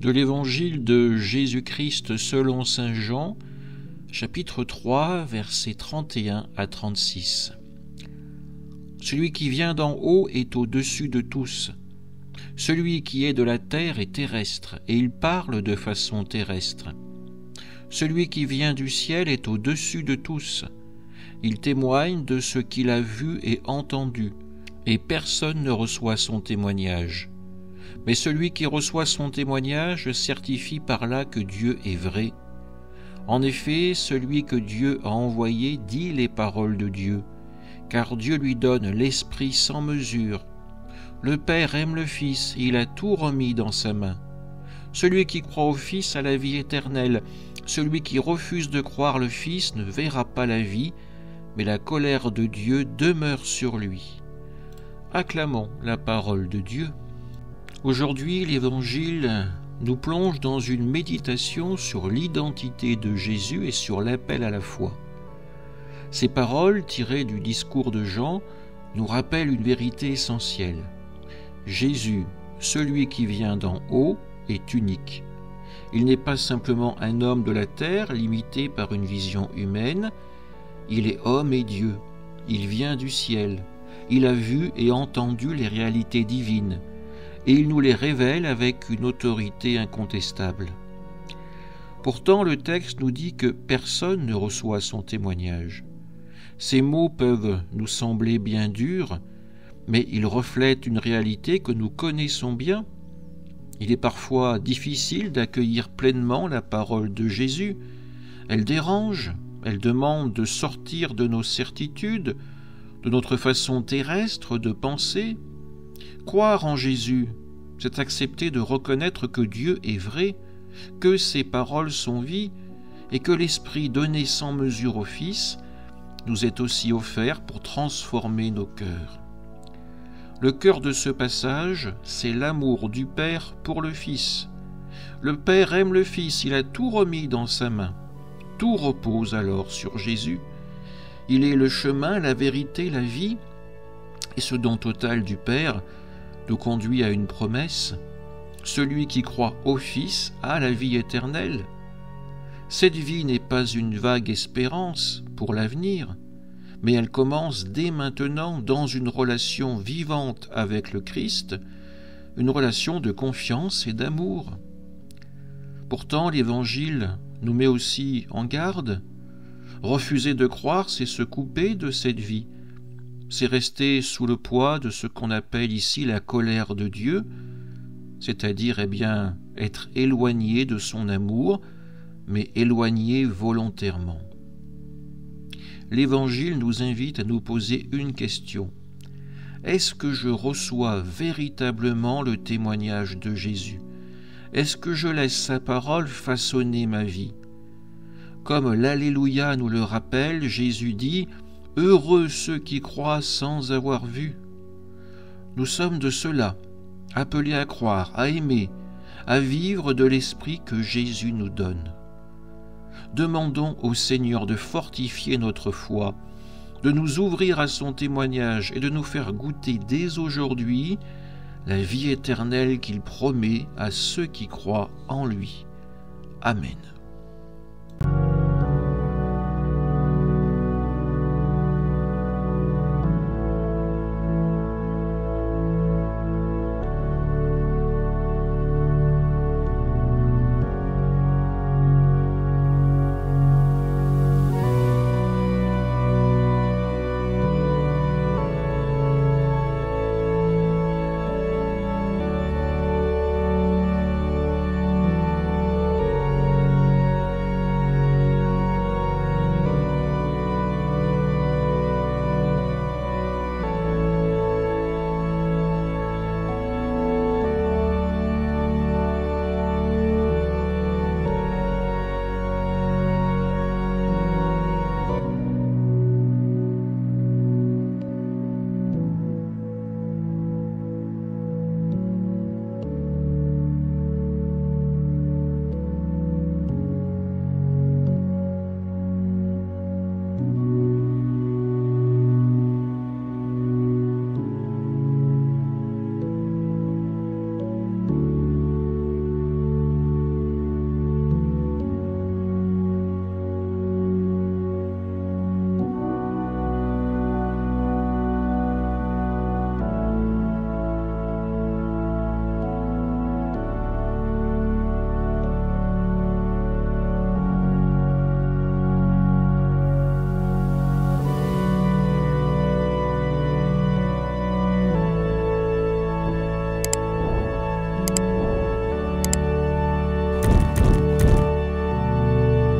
De l'Évangile de Jésus-Christ selon saint Jean, chapitre 3, versets 31 à 36. Celui qui vient d'en haut est au-dessus de tous. Celui qui est de la terre est terrestre, et il parle de façon terrestre. Celui qui vient du ciel est au-dessus de tous. Il témoigne de ce qu'il a vu et entendu, et personne ne reçoit son témoignage. Mais celui qui reçoit son témoignage certifie par là que Dieu est vrai. En effet, celui que Dieu a envoyé dit les paroles de Dieu, car Dieu lui donne l'Esprit sans mesure. Le Père aime le Fils, il a tout remis dans sa main. Celui qui croit au Fils a la vie éternelle. Celui qui refuse de croire le Fils ne verra pas la vie, mais la colère de Dieu demeure sur lui. Acclamons la parole de Dieu. Aujourd'hui, l'Évangile nous plonge dans une méditation sur l'identité de Jésus et sur l'appel à la foi. Ces paroles, tirées du discours de Jean, nous rappellent une vérité essentielle. Jésus, celui qui vient d'en haut, est unique. Il n'est pas simplement un homme de la terre, limité par une vision humaine. Il est homme et Dieu. Il vient du ciel. Il a vu et entendu les réalités divines, et il nous les révèle avec une autorité incontestable. Pourtant, le texte nous dit que personne ne reçoit son témoignage. Ces mots peuvent nous sembler bien durs, mais ils reflètent une réalité que nous connaissons bien. Il est parfois difficile d'accueillir pleinement la parole de Jésus. Elle dérange, elle demande de sortir de nos certitudes, de notre façon terrestre de penser. Croire en Jésus, c'est accepter de reconnaître que Dieu est vrai, que ses paroles sont vie, et que l'Esprit donné sans mesure au Fils nous est aussi offert pour transformer nos cœurs. Le cœur de ce passage, c'est l'amour du Père pour le Fils. Le Père aime le Fils, il a tout remis dans sa main. Tout repose alors sur Jésus. Il est le chemin, la vérité, la vie, et ce don total du Père nous conduit à une promesse. Celui qui croit au Fils a la vie éternelle. Cette vie n'est pas une vague espérance pour l'avenir, mais elle commence dès maintenant dans une relation vivante avec le Christ, une relation de confiance et d'amour. Pourtant, l'Évangile nous met aussi en garde. Refuser de croire, c'est se couper de cette vie. C'est rester sous le poids de ce qu'on appelle ici la colère de Dieu, c'est-à-dire être éloigné de son amour, mais éloigné volontairement. L'Évangile nous invite à nous poser une question. Est-ce que je reçois véritablement le témoignage de Jésus? Est-ce que je laisse sa parole façonner ma vie? Comme l'Alléluia nous le rappelle, Jésus dit « Heureux ceux qui croient sans avoir vu ». Nous sommes de ceux-là, appelés à croire, à aimer, à vivre de l'esprit que Jésus nous donne. Demandons au Seigneur de fortifier notre foi, de nous ouvrir à son témoignage et de nous faire goûter dès aujourd'hui la vie éternelle qu'il promet à ceux qui croient en lui. Amen.